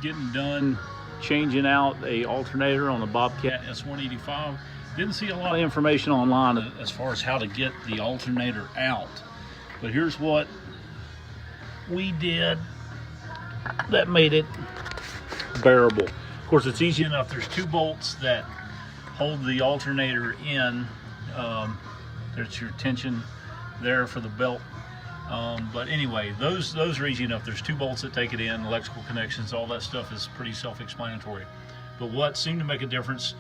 getting done changing out a alternator on the Bobcat S185. Didn't see a lot of information online as far as how to get the alternator out, but here's what we did that made it bearable. Of course, it's easy enough. There's two bolts that hold the alternator in. There's your tension there for the belt. But anyway, those are easy enough. There's two bolts that take it in, electrical connections, all that stuff is pretty self-explanatory. But what seemed to make a difference,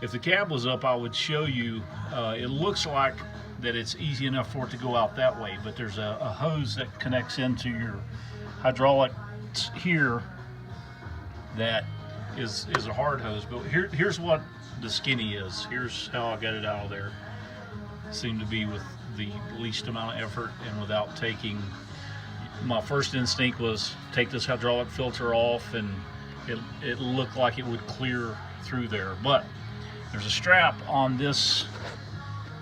if the cab was up, I would show you, it looks like that it's easy enough for it to go out that way, but there's a hose that connects into your hydraulics here that is a hard hose. But here's what the skinny is. Here's how I got it out of there. Seemed to be with the least amount of effort and without taking, my first instinct was take this hydraulic filter off, and it looked like it would clear through there. But there's a strap on this,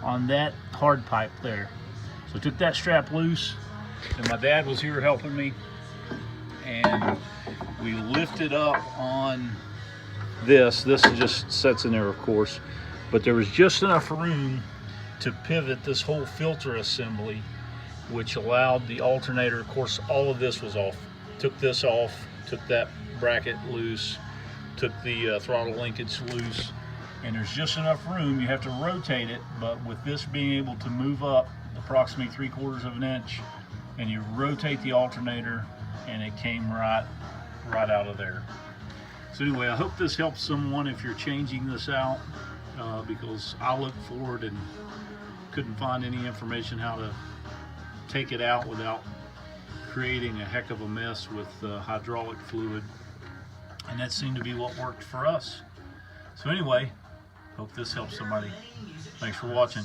on that hard pipe there. So I took that strap loose, and my dad was here helping me, and we lifted up on this. This just sits in there, of course, but there was just enough room to pivot this whole filter assembly, which allowed the alternator, of course all of this was off. Took this off, took that bracket loose, took the throttle linkage loose, and there's just enough room. You have to rotate it, but with this being able to move up approximately 3/4 of an inch, and you rotate the alternator, and it came right out of there. So anyway, I hope this helps someone if you're changing this out, because I looked for it and couldn't find any information how to take it out without creating a heck of a mess with hydraulic fluid, and that seemed to be what worked for us. So anyway, hope this helps somebody. Thanks for watching.